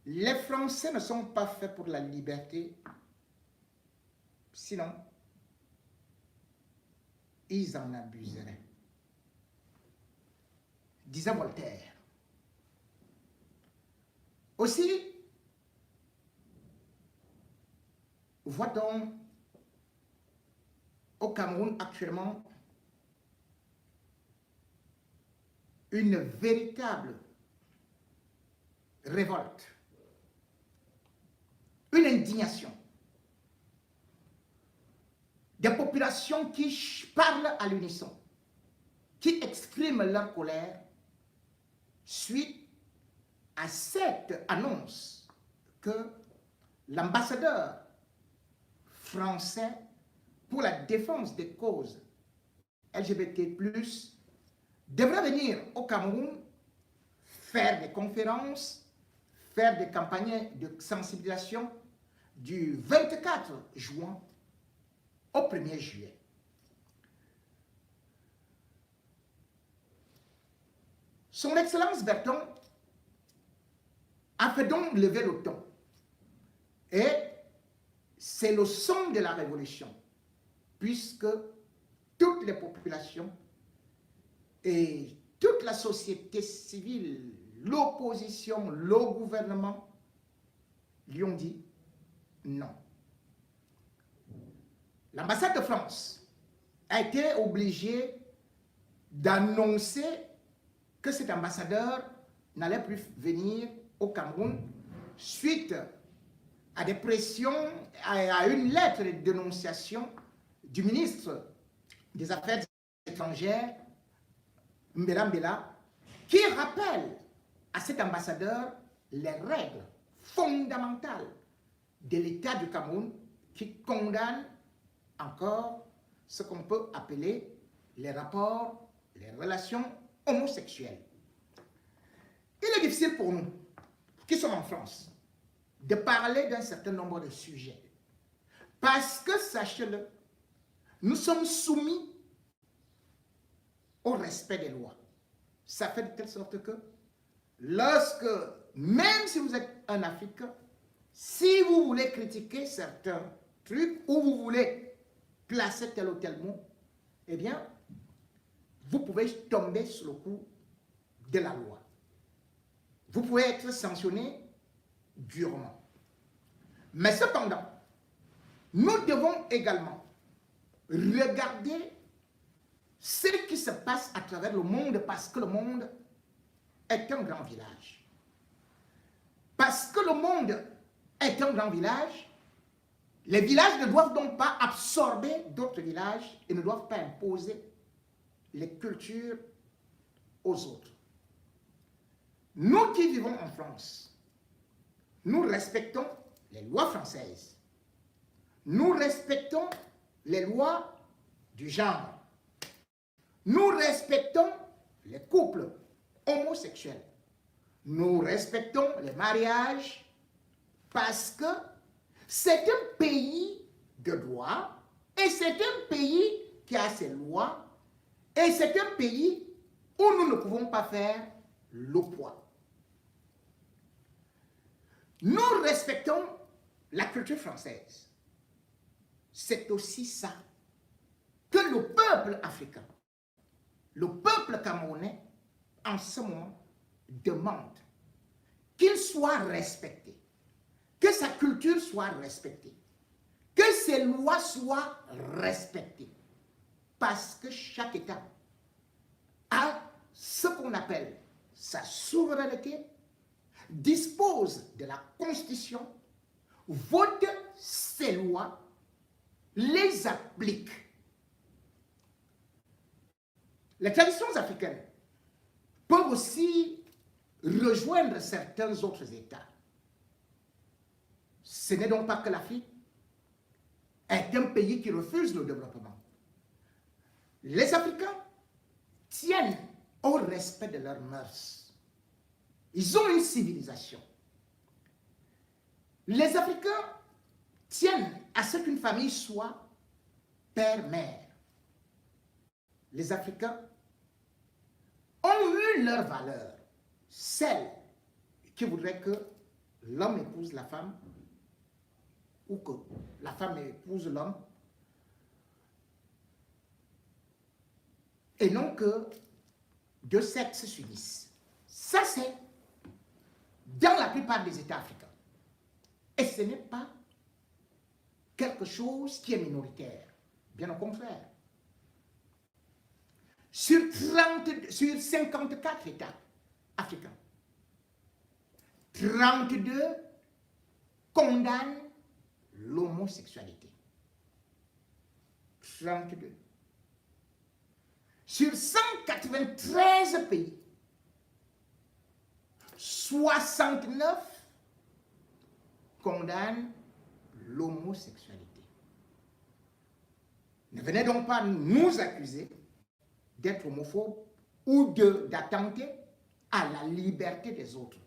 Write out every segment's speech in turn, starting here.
Les Français ne sont pas faits pour la liberté, sinon, ils en abuseraient. Disait Voltaire. Aussi, voit-on au Cameroun actuellement une véritable révolte, une indignation des populations qui parlent à l'unisson, qui expriment leur colère suite à cette annonce que l'ambassadeur français pour la défense des causes LGBT+, devrait venir au Cameroun faire des conférences, faire des campagnes de sensibilisation du 24 juin au 1er juillet. Son Excellence Berton a fait donc lever le ton. Et c'est le son de la révolution, puisque toutes les populations et toute la société civile, l'opposition, le gouvernement, lui ont dit non. L'ambassade de France a été obligée d'annoncer que cet ambassadeur n'allait plus venir au Cameroun suite à des pressions, à une lettre de dénonciation du ministre des Affaires étrangères, Mbela Mbela, qui rappelle à cet ambassadeur les règles fondamentales de l'État du Cameroun qui condamne encore ce qu'on peut appeler les rapports, les relations homosexuelles. Il est difficile pour nous, qui sommes en France, de parler d'un certain nombre de sujets. Parce que, sachez-le, nous sommes soumis au respect des lois. Ça fait de telle sorte que, lorsque, même si vous êtes un Africain, si vous voulez critiquer certains trucs ou vous voulez placer tel ou tel mot, eh bien, vous pouvez tomber sous le coup de la loi. Vous pouvez être sanctionné durement. Mais cependant, nous devons également regarder ce qui se passe à travers le monde, parce que le monde est un grand village. Parce que le monde est un grand village, les villages ne doivent donc pas absorber d'autres villages et ne doivent pas imposer les cultures aux autres. Nous qui vivons en France, nous respectons les lois françaises. Nous respectons les lois du genre. Nous respectons les couples homosexuels. Nous respectons les mariages parce que c'est un pays de droit et c'est un pays qui a ses lois et c'est un pays où nous ne pouvons pas faire le poids. Nous respectons la culture française. C'est aussi ça que le peuple africain, le peuple camerounais, en ce moment, demande qu'il soit respecté, que sa culture soit respectée, que ses lois soient respectées. Parce que chaque État a ce qu'on appelle sa souveraineté, dispose de la Constitution, vote ses lois, les applique. Les traditions africaines peuvent aussi rejoindre certains autres États. Ce n'est donc pas que l'Afrique est un pays qui refuse le développement. Les Africains tiennent au respect de leurs mœurs. Ils ont une civilisation. Les Africains tiennent à ce qu'une famille soit père-mère. Les Africains ont eu leurs valeurs, celles qui voudraient que l'homme épouse la femme ou que la femme épouse l'homme et non que deux sexes s'unissent. Ça, c'est dans la plupart des États africains. Et ce n'est pas quelque chose qui est minoritaire. Bien au contraire. Sur 54 États africains, 32 condamnent l'homosexualité. 32. Sur 193 pays, 69 condamnent l'homosexualité. Ne venez donc pas nous accuser d'être homophobes ou d'attenter à la liberté des autres.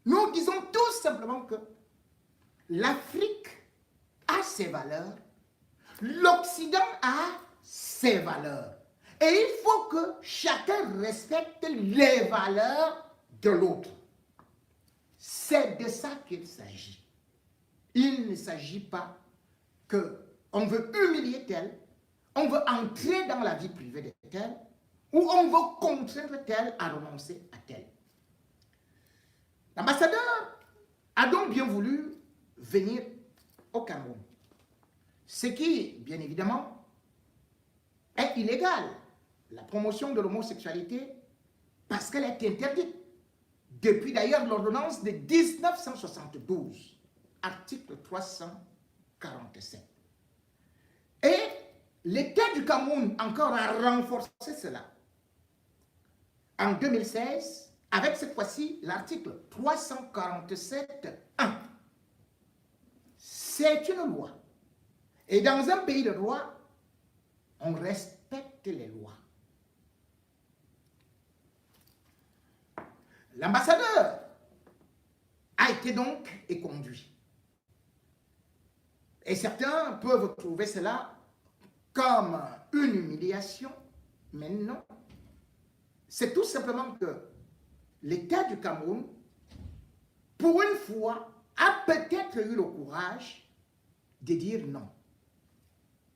Nous disons tout simplement que l'Afrique a ses valeurs, l'Occident a ses valeurs. Et il faut que chacun respecte les valeurs de l'autre. C'est de ça qu'il s'agit. Il ne s'agit pas qu'on veut humilier tel, on veut entrer dans la vie privée de tel, ou on veut contraindre tel à renoncer à tel. L'ambassadeur a donc bien voulu venir au Cameroun. Ce qui, bien évidemment, est illégal. La promotion de l'homosexualité, parce qu'elle est interdite. Depuis d'ailleurs l'ordonnance de 1972, article 347. Et l'État du Cameroun encore a renforcé cela. En 2016, avec cette fois-ci l'article 347.1. C'est une loi. Et dans un pays de droit, on respecte les lois. L'ambassadeur a été donc éconduit. Et certains peuvent trouver cela comme une humiliation, mais non. C'est tout simplement que l'État du Cameroun, pour une fois, a peut-être eu le courage de dire non.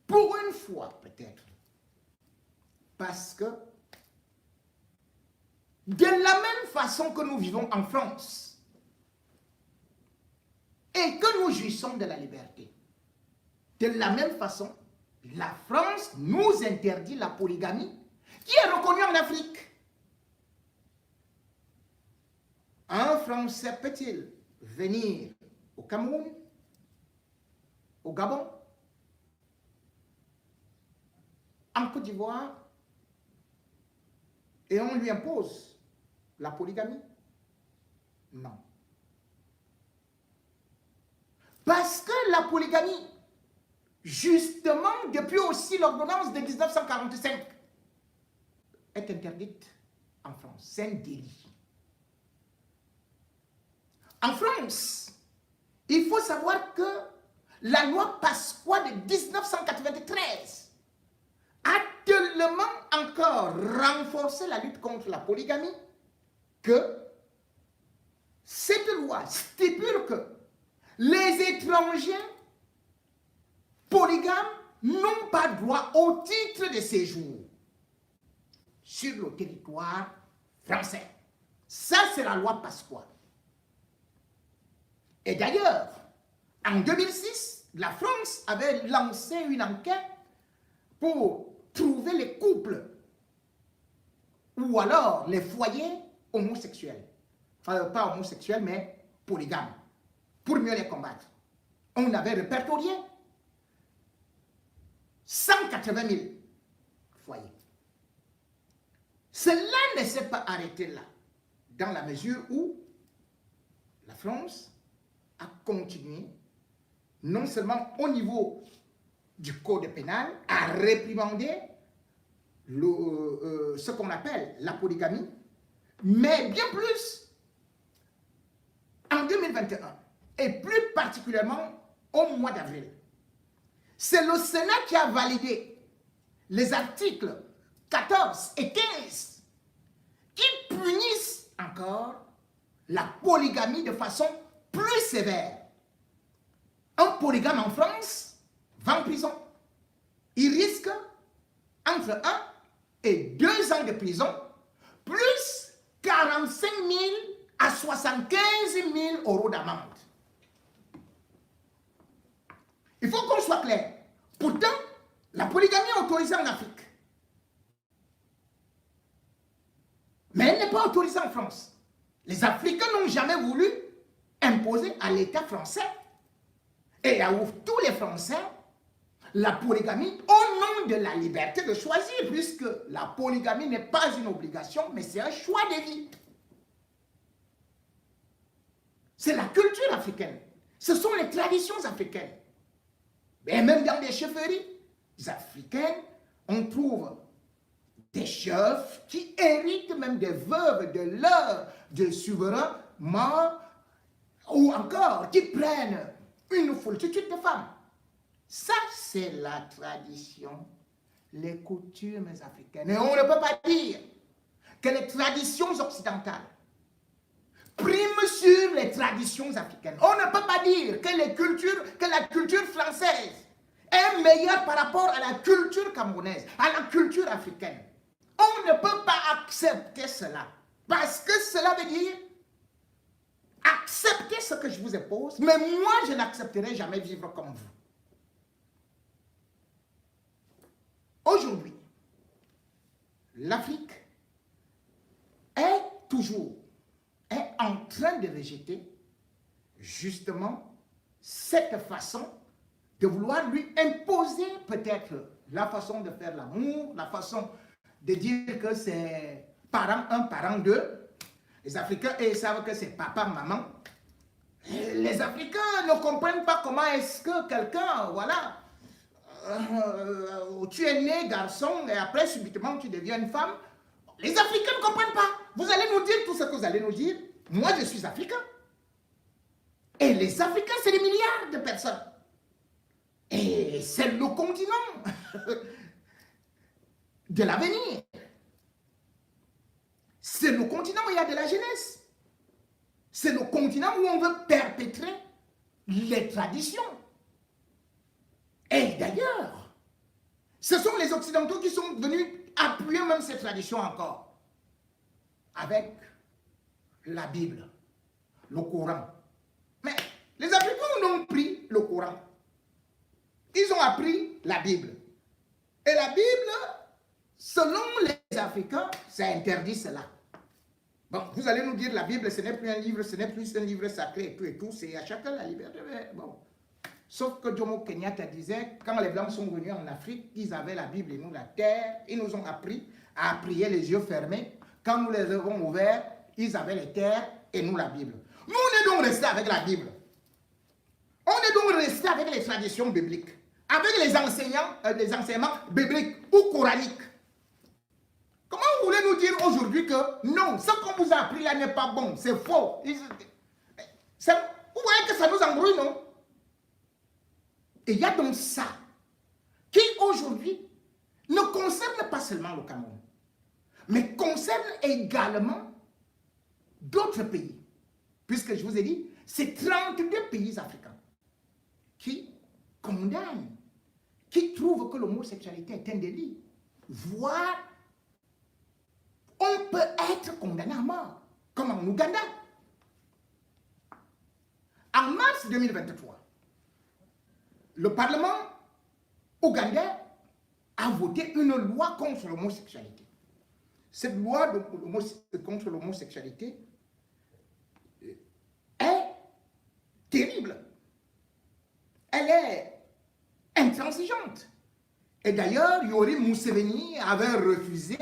Pour une fois, peut-être. Parce que de la même façon que nous vivons en France et que nous jouissons de la liberté, de la même façon, la France nous interdit la polygamie qui est reconnue en Afrique. Un Français peut-il venir au Cameroun, au Gabon, en Côte d'Ivoire, et on lui impose la polygamie? Non. Parce que la polygamie, justement, depuis aussi l'ordonnance de 1945, est interdite en France. C'est un délit. En France, il faut savoir que la loi Pasqua de 1993 a tellement encore renforcé la lutte contre la polygamie que cette loi stipule que les étrangers polygames n'ont pas droit au titre de séjour sur le territoire français. Ça, c'est la loi Pasqua. Et d'ailleurs, en 2006, la France avait lancé une enquête pour trouver les couples ou alors les foyers homosexuels. Enfin, pas homosexuels, mais polygames, pour mieux les combattre. On avait répertorié 180 000 foyers. Cela ne s'est pas arrêté là, dans la mesure où la France a continué, non seulement au niveau du code pénal, à réprimander ce qu'on appelle la polygamie, mais bien plus, en 2021, et plus particulièrement au mois d'avril, c'est le Sénat qui a validé les articles 14 et 15 qui punissent encore la polygamie de façon plus sévères. Un polygame en France va en prison. Il risque entre 1 et 2 ans de prison, plus 45 000 à 75 000 euros d'amende. Il faut qu'on soit clair. Pourtant, la polygamie est autorisée en Afrique. Mais elle n'est pas autorisée en France. Les Africains n'ont jamais voulu imposer à l'État français et à tous les Français la polygamie au nom de la liberté de choisir, puisque la polygamie n'est pas une obligation, mais c'est un choix de vie. C'est la culture africaine. Ce sont les traditions africaines. Et même dans les chefferies africaines, on trouve des chefs qui héritent même des veuves de souverains morts, ou encore qui prennent une foultitude de femmes. Ça, c'est la tradition, les coutumes africaines. Et on ne peut pas dire que les traditions occidentales priment sur les traditions africaines. On ne peut pas dire que la culture française est meilleure par rapport à la culture camerounaise, à la culture africaine. On ne peut pas accepter cela. Parce que cela veut dire accepter ce que je vous impose, mais moi, je n'accepterai jamais vivre comme vous. Aujourd'hui, l'Afrique est en train de rejeter justement cette façon de vouloir lui imposer peut-être la façon de faire l'amour, la façon de dire que c'est parent 1, parent 2. Les Africains, ils savent que c'est papa, maman. Et les Africains ne comprennent pas comment est-ce que quelqu'un, voilà, tu es né garçon et après subitement tu deviens une femme. Les Africains ne comprennent pas. Vous allez nous dire tout ce que vous allez nous dire. Moi, je suis africain. Et les Africains, c'est des milliards de personnes. Et c'est le continent de l'avenir. C'est le continent où il y a de la jeunesse. C'est le continent où on veut perpétrer les traditions. Et d'ailleurs, ce sont les Occidentaux qui sont venus appuyer même ces traditions encore. Avec la Bible, le Coran. Mais les Africains ont pris le Coran. Ils ont appris la Bible. Et la Bible, selon les Africains, ça interdit cela. Bon, vous allez nous dire la Bible, ce n'est plus un livre, ce n'est plus un livre sacré et tout, c'est à chacun la liberté. Bon. Sauf que Jomo Kenyatta disait, quand les Blancs sont venus en Afrique, ils avaient la Bible et nous la terre, ils nous ont appris à prier les yeux fermés. Quand nous les avons ouverts, ils avaient les terres et nous la Bible. Nous, on est donc restés avec la Bible. On est donc restés avec les traditions bibliques, avec les enseignements bibliques ou coraniques. Comment vous voulez nous dire aujourd'hui que non, ce qu'on vous a appris là n'est pas bon, c'est faux? Vous voyez que ça nous embrouille, non? Et il y a donc ça qui aujourd'hui ne concerne pas seulement le Cameroun, mais concerne également d'autres pays. Puisque je vous ai dit, c'est 32 pays africains qui condamnent, qui trouvent que l'homosexualité est un délit, voire on peut être condamné à mort, comme en Ouganda. En mars 2023, le Parlement ougandais a voté une loi contre l'homosexualité. Cette loi contre l'homosexualité est terrible. Elle est intransigeante. Et d'ailleurs, Yoweri Museveni avait refusé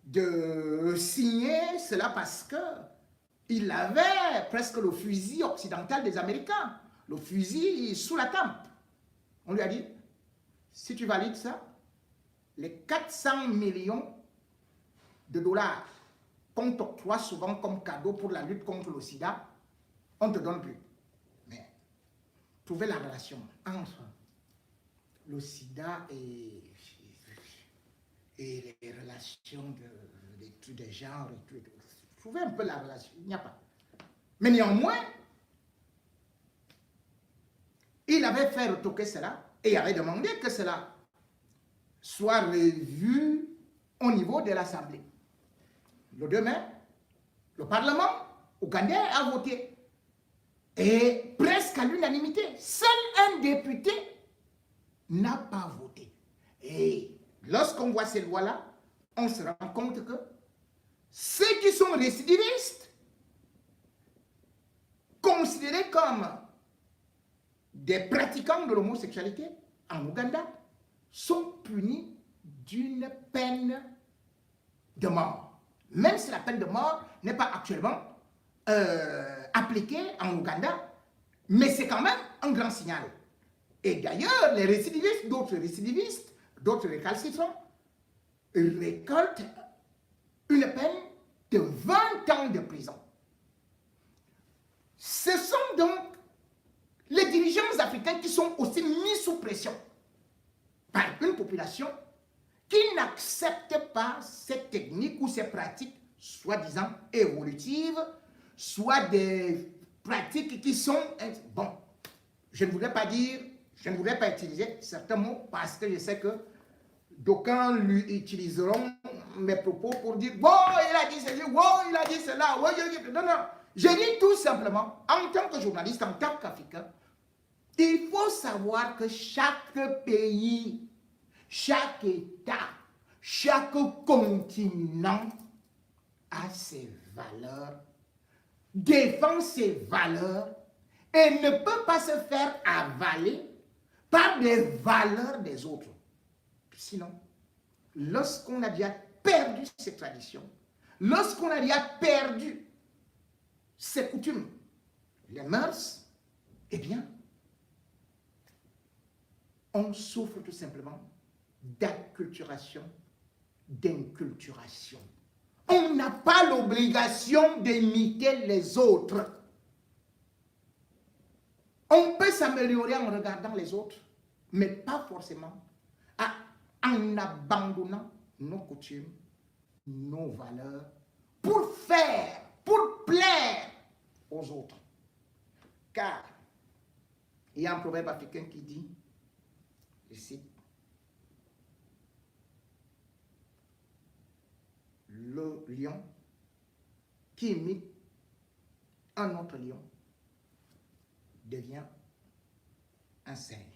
de signer cela parce qu'il avait presque le fusil occidental des Américains, le fusil sous la tempe. On lui a dit, si tu valides ça, les 400 millions de dollars qu'on t'octroie souvent comme cadeau pour la lutte contre le sida, on ne te donne plus. Mais trouver la relation entre le sida et les relations de genre et tout. Trouvez un peu la relation, il n'y a pas. Mais néanmoins, il avait fait retoquer cela et avait demandé que cela soit revu au niveau de l'Assemblée. Le 2 mai, le Parlement ougandais a voté. Et presque à l'unanimité, seul un député n'a pas voté. Et lorsqu'on voit ces lois-là, on se rend compte que ceux qui sont récidivistes, considérés comme des pratiquants de l'homosexualité en Ouganda, sont punis d'une peine de mort. Même si la peine de mort n'est pas actuellement appliquée en Ouganda, mais c'est quand même un grand signal. Et d'ailleurs, les récidivistes, d'autres récalcitrants, récoltent une peine de 20 ans de prison. Ce sont donc les dirigeants africains qui sont aussi mis sous pression par une population qui n'accepte pas ces techniques ou ces pratiques soi-disant évolutives, soit des pratiques qui sont... Bon, je ne voudrais pas utiliser certains mots parce que je sais que d'aucuns lui utiliseront mes propos pour dire « Wow, il a dit ceci, wow, il a dit cela, wow, non, non. » Je dis tout simplement, en tant que journaliste, en tant qu'Africain, il faut savoir que chaque pays, chaque État, chaque continent a ses valeurs, défend ses valeurs et ne peut pas se faire avaler par des valeurs des autres. Sinon, lorsqu'on a déjà perdu ces traditions, lorsqu'on a déjà perdu ces coutumes, les mœurs, eh bien, on souffre tout simplement d'acculturation, d'inculturation. On n'a pas l'obligation d'imiter les autres. On peut s'améliorer en regardant les autres, mais pas forcément en abandonnant nos coutumes, nos valeurs, pour plaire aux autres. Car il y a un proverbe africain qui dit, je cite, le lion qui imite un autre lion devient un singe.